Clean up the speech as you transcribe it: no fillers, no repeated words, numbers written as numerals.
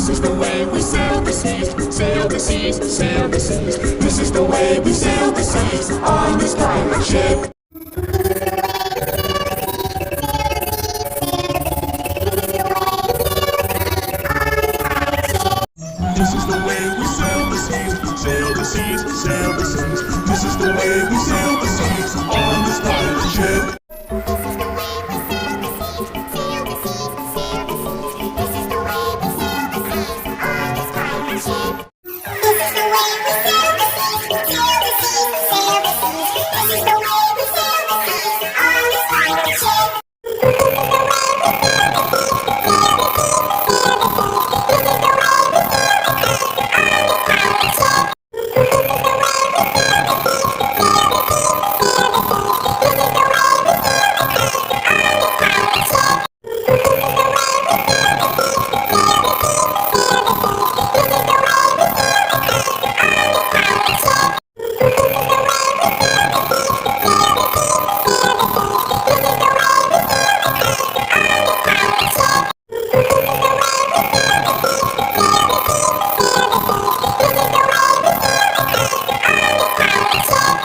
This is the way we sail the seas, sail the seas, sail the seas. This is the way we sail the seas on this pirate ship. This is the way we sail the seas, sail the seas, sail the seas. This is the way we sail the seas on this pirate ship. This is the way we sail